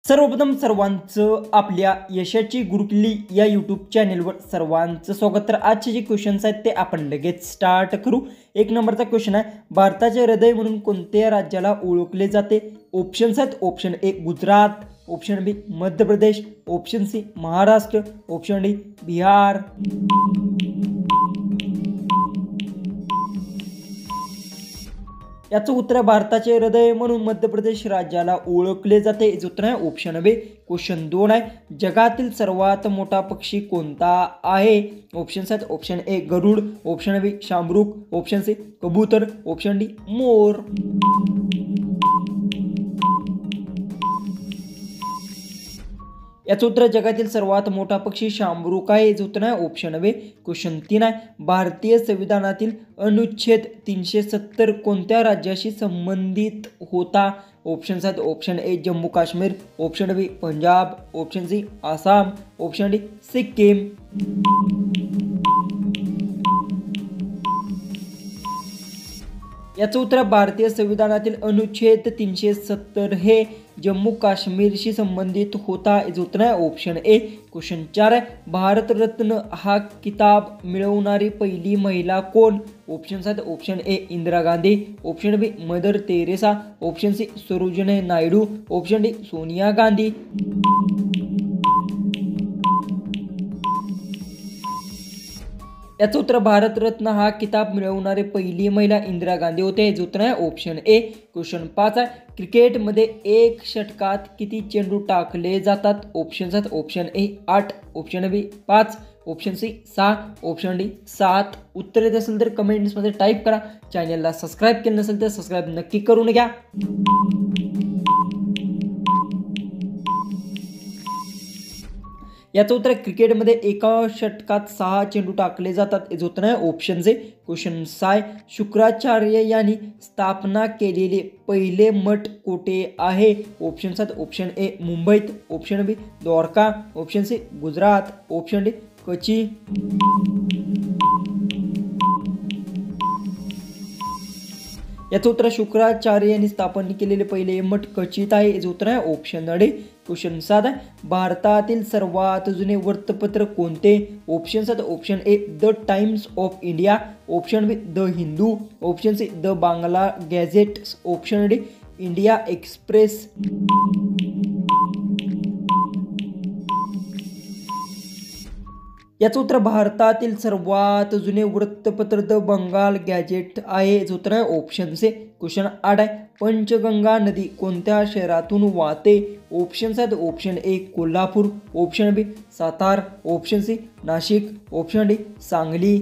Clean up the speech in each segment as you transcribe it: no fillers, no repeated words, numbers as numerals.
सर्वप्रथम सर्वांचं आपल्या यशाची गुरुकिल्ली या यूट्यूब चॅनेलवर सर्वांचं स्वागत। तर आजचे जे क्वेश्चन्स आहेत ते आपण लगेच स्टार्ट करू। एक नंबरचा क्वेश्चन आहे, भारताचे हृदय म्हणून कोणत्या राज्याला ओळखले जाते? ऑप्शन्स आहेत, option A Gujarat, option B Madhya Pradesh, option C Maharashtra, option D Bihar. याचं उत्तर भारताचे हृदय म्हणून मध्य प्रदेश राज्याला ओळखले जाते। याचं उत्तर आहे ऑप्शन बी। क्वेश्चन 2 आहे, जगातील सर्वात मोठा पक्षी कोणता आहे? ऑप्शन्स आहेत, ऑप्शन ए गरुड, ऑप्शन बी शामरुख, ऑप्शन सी कबूतर, ऑप्शन डी मोर। याचं उत्तर जगातील सर्वात मोठा पक्षी शामरुख आहे। याचं उत्तर आहे ऑप्शन बी। क्वेश्चन 3 आहे, भारतीय संविधानातील अनुच्छेद 370 कोणत्या राज्याशी संबंधित होता? ऑप्शन्स आहेत, option A Jammu Kashmir, option B Punjab, option C Assam, option D Sikkim. याचं उत्तर भारतीय संविधानातील अनुच्छेद 370 हे जम्मू काश्मीरशी संबंधित होता। याचं उत्तर आहे ऑप्शन ए। क्वेश्चन 4 आहे, भारतरत्न हा किताब मिळवणारी पहिली महिला कोण? ऑप्शन्स आहेत, option A Indira Gandhi, option B Mother Teresa, option C Sarojini Naidu, option D Sonia Gandhi. याचं उत्तर भारतरत्न हा किताब मिळवणारे पहिली महिला इंदिरा गांधी होते। याचं उत्तर आहे ऑप्शन ए। क्वेश्चन 5 आहे, क्रिकेटमध्ये एक षटकात किती चेंडू टाकले जातात? ऑप्शन्स आहेत, option A 8, option B 5, option C 6, option D 7। उत्तर येत असेल तर कमेंट्समध्ये टाईप करा। चॅनलला सबस्क्राईब केलं नसेल तर सबस्क्राईब नक्की करून घ्या। याचं उत्तर क्रिकेटमध्ये एका षटकात 6 चेंडू टाकले जातात। याचं उत्तर आहे ऑप्शन सी। क्वेश्चन 6, शुक्राचार्य यांनी स्थापना केलेले पहिले मठ कोठे आहे? ऑप्शन्स आहेत, ऑप्शन ए मुंबईत, option B Dwarka, option C Gujarat, option D कची। याचं उत्तर शुक्राचार्य यांनी स्थापन केलेले पहिले मठ कचित आहे। याचं उत्तर आहे ऑप्शन डी। क्वेश्चन 7 आहे, भारतातील सर्वात जुने वृत्तपत्र कोणते? ऑप्शन्स आहेत, option A the times of India, option be the Hindu, option see the Bangla gadget, option D India express. याचं उत्तर भारतातील सर्वात जुने वृत्तपत्र द बंगाल गॅझेट आहे। याचं उत्तर आहे ऑप्शन सी। क्वेश्चन 8 आहे, पंचगंगा नदी कोणत्या शहरातून वाहते? ऑप्शन्स आहेत, option A Kolhapur, option B Satara, option C Nashik, option D Sangli.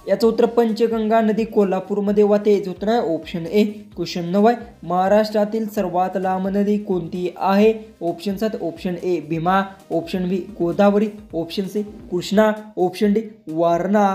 याचं उत्तर पंचगंगा नदी कोल्हापूरमध्ये वाहते। याचं उत्तर आहे ऑप्शन ए। क्वेश्चन 9 आहे, महाराष्ट्रातील सर्वात लांब नदी कोणती आहे? ऑप्शन्स आहेत, option A Bhima, option B Godavari, option C Krishna, option D Warna.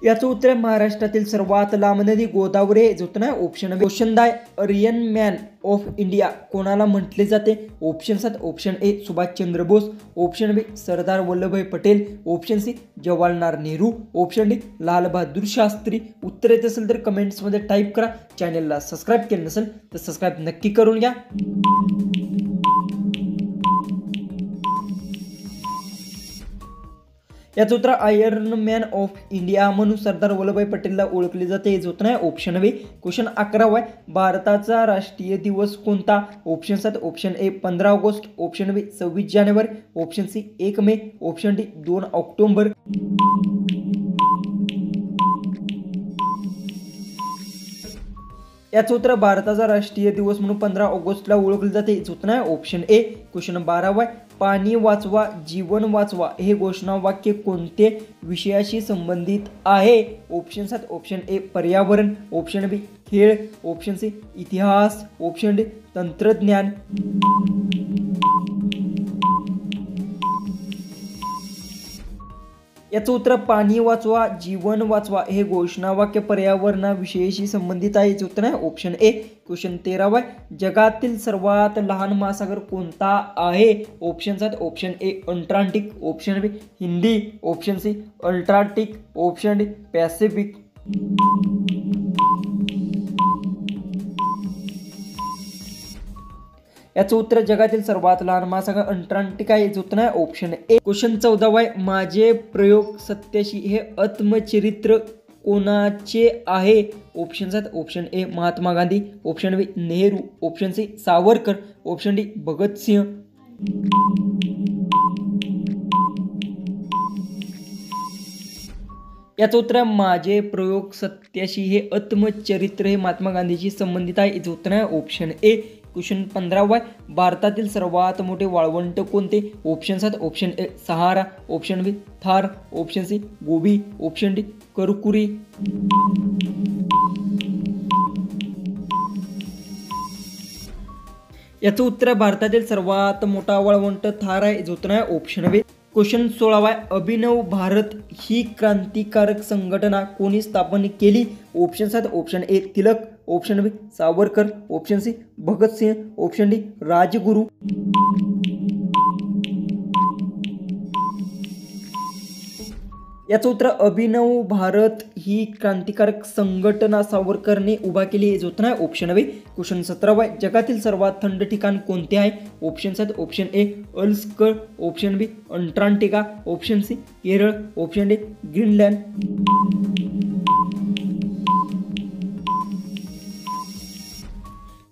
याचं उत्तर महाराष्ट्रातील सर्वात लांब नदी गोदावरी। याचं उत्तर आहे option B. Question 10, iron man of India कोणाला म्हटले जाते? ऑप्शन्स आहेत, option A Subhashchandra Bose, option B Sardar Vallabhbhai Patel, option C Jawaharlal Nehru, option D Lal Bahadur Shastri. उत्तर येत असेल तर कमेंट्समध्ये टाईप करा। चॅनलला सबस्क्राईब केलं नसेल तर सबस्क्राईब नक्की करून घ्या। याचं उत्तर आयर्न मॅन ऑफ इंडिया म्हणून सरदार वल्लभभाई पटेलला ओळखले जाते। याचं उत्तर आहे ऑप्शन बी। क्वेश्चन 11 आहे, भारताचा राष्ट्रीय दिवस कोणता? ऑप्शन्स आहेत, ऑप्शन ए 15 ऑगस्ट, ऑप्शन बी 26 जानेवारी, ऑप्शन सी 1 मे, ऑप्शन डी 2 ऑक्टोबर। याचं उत्तर भारताचा राष्ट्रीय दिवस म्हणून 15 ऑगस्टला ओळखले जाते। याचं उत्तर आहे ऑप्शन ए। क्वेश्चन 12 आहे, पाणी वाचवा जीवन वाचवा हे घोषणावाक्य कोणते विषयाशी संबंधित आहे? ऑप्शन्स आहेत, ऑप्शन ए पर्यावरण, ऑप्शन बी खेळ, ऑप्शन सी इतिहास, ऑप्शन डी तंत्रज्ञान। याचं उत्तर पाणी वाचवा जीवन वाचवा हे घोषणावाक्य पर्यावरणाविषयीशी संबंधित आहे. याचं उत्तर आहे ऑप्शन ए. क्वेश्चन 13 आहे. जगातील सर्वात लहान महासागर कोणता आहे? ऑप्शन आहेत option A Antarctic, option B Hindi, option C अल्ट्रार्क्टिक, ऑप्शन डी पॅसिफिक. याचं उत्तर जगातील सर्वात लहान महासागर अंटार्क्टिक आहे. याचं उत्तर आहे ऑप्शन ए. क्वेश्चन 14 आहे. माझे प्रयोग सत्याशी हे आत्मचरित्र कोणाचे आहे? ऑप्शन आहेत option A Mahatma Gandhi, option B Nehru, option C Savarkar, option D Bhagatsingh. याचं उत्तर आहे माझे प्रयोग सत्याशी हे आत्मचरित्र हे महात्मा गांधीशी संबंधित आहे. याचं उत्तर आहे ऑप्शन ए. क्वेश्चन 15 आहे. भारतातील सर्वात मोठे वाळवंट कोणते? ऑप्शन आहेत option A Sahara, option B Thar, option C Gobi, option D करकुरी. याचं उत्तर भारतातील सर्वात मोठा वाळवंट थार आहे. याचं उत्तर आहे ऑप्शन बी. क्वेश्चन 16 आहे. अभिनव भारत ही क्रांतिकारक संघटना कोणी स्थापन केली? ऑप्शन आहेत option A Tilak, option B Savarkar, option C Bhagatsingh, option D Rajguru. याचं उत्तर अभिनव भारत ही क्रांतिकारक संघटना सावरकरने उभा केली. याचं उत्तर आहे ऑप्शन बी. क्वेश्चन 17 आहे. जगातील सर्वात थंड ठिकाण कोणते आहे? ऑप्शन आहेत option A Alaska, option B Antarctica, option C Kerala, option D Greenland.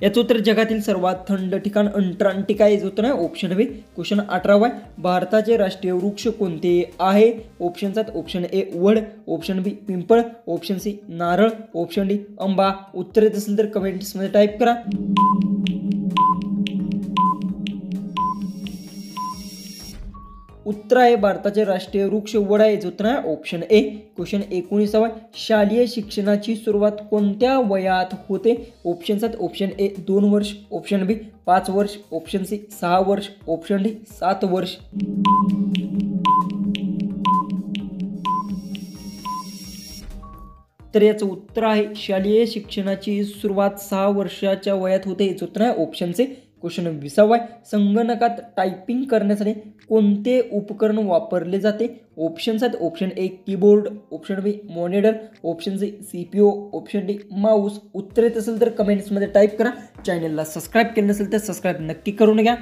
याचं उत्तर जगातील सर्वात थंड ठिकाण अंटार्क्टिका आहे. याचं उत्तर आहे ऑप्शन बी. क्वेश्चन 18 आहे. भारताचे राष्ट्रीय वृक्ष कोणते आहे? ऑप्शन आहेत ऑप्शन ए वड, ऑप्शन बी पिंपळ, ऑप्शन सी नारळ, ऑप्शन डी आंबा. उत्तर येत असेल तर कमेंट्समध्ये टाईप करा. उत्तर आहे भारताचे राष्ट्रीय वृक्ष वड आहे. याचं उत्तर आहे ऑप्शन ए. क्वेश्चन 19 आहे. शालेय शिक्षणाची सुरुवात कोणत्या वयात होते? ऑप्शन आहेत ऑप्शन ए 2 वर्ष, ऑप्शन बी 5 वर्ष, ऑप्शन सी 6 वर्ष, ऑप्शन डी 7 वर्ष. तर याचं उत्तर आहे शालेय शिक्षणाची सुरुवात 6 वर्षाच्या वयात होते. याचं उत्तर आहे ऑप्शन सी. क्वेश्चन 20 आहे. संगणकात टायपिंग करण्यासाठी कोणते उपकरण वापरले जाते? ऑप्शन आहेत option A keyboard, option B monitor, option C CPU, option D mouse. उत्तर येत असेल तर कमेंट्समध्ये टाईप करा. चॅनलला सबस्क्राईब केलं नसेल तर सबस्क्राईब नक्की करून घ्या.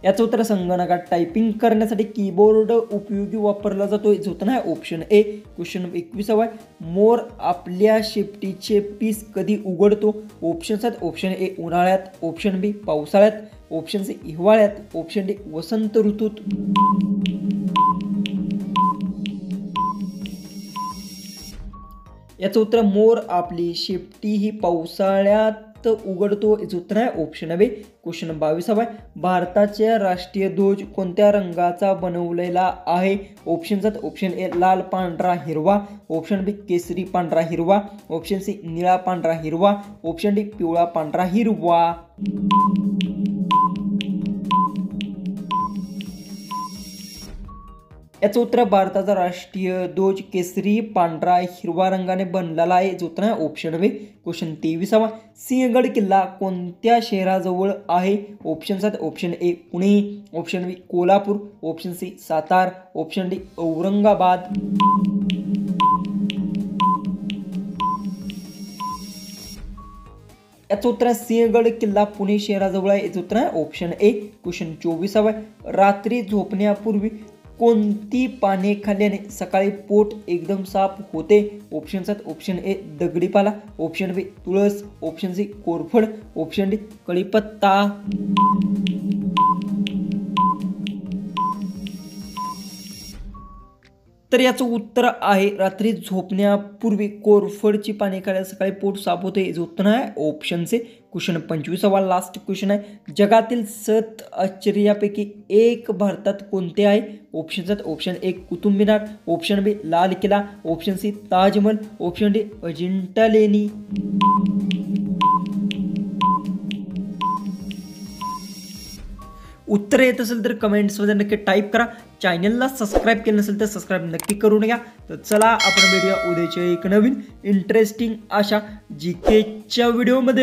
याचं उत्तर संगणकात टायपिंग करण्यासाठी कीबोर्ड उपयोगी वापरला जातो. याचं उत्तर आहे ऑप्शन ए. क्वेश्चन 21 आहे. मोर आपल्या शेपटीचे पीस कधी उघडतो? ऑप्शन आहेत ऑप्शन ए उन्हाळ्यात, ऑप्शन बी पावसाळ्यात, ऑप्शन सी हिवाळ्यात, ऑप्शन डी वसंत ऋतूत. याचं उत्तर मोर आपली शेपटी ही पावसाळ्यात उघडतो. याचं उत्तर आहे ऑप्शन बी. क्वेश्चन 22 आहे. भारताच्या राष्ट्रीय ध्वज कोणत्या रंगाचा बनवलेला आहे? ऑप्शन आहेत ऑप्शन ए लाल पांढरा हिरवा, ऑप्शन बी केसरी पांढरा हिरवा, ऑप्शन सी निळा पांढरा हिरवा, ऑप्शन डी पिवळा पांढरा हिरवा. याचं उत्तर भारताचा राष्ट्रीय ध्वज केसरी पांढरा हिरवा रंगाने बनलेला आहे. याचं उत्तर आहे ऑप्शन बी. क्वेश्चन 23 आहे. सिंहगड किल्ला कोणत्या शहराजवळ आहे? ऑप्शन आहेत option A Pune, option B Kolhapur, option C Satara, option D Aurangabad. याचं उत्तर आहे सिंहगड किल्ला पुणे शहराजवळ आहे. याचं उत्तर आहे ऑप्शन ए. क्वेश्चन 24 आहे. रात्री झोपण्यापूर्वी कोणती पाने खाल्ल्याने सकाळी पोट एकदम साफ होते? ऑप्शन आहेत ऑप्शन ए दगडीपाला, ऑप्शन बी तुळस, ऑप्शन सी कोरफड, ऑप्शन डी कढीपत्ता. तर याचं उत्तर आहे रात्री झोपण्यापूर्वी कोरफडची पाने खाल्ल्याने सकाळी पोट साफ होते. याचं उत्तर आहे option C. Question 25 last question आहे. जगातील 7 आश्चर्यापैकी एक भारतात कोणते आहे? ऑप्शन आहेत option A Qutub Minar, option B Lal Killa, option C Taj Mahal, option D Ajanta लेणी. उत्तर येत असेल तर कमेंट्समध्ये नक्की टाईप करा. चॅनलला सबस्क्राईब केलं नसेल तर सबस्क्राईब नक्की करून घ्या. तर चला आपण भेटूया उद्याच्या एक नवीन इंटरेस्टिंग अशा GKच्या व्हिडिओमध्ये.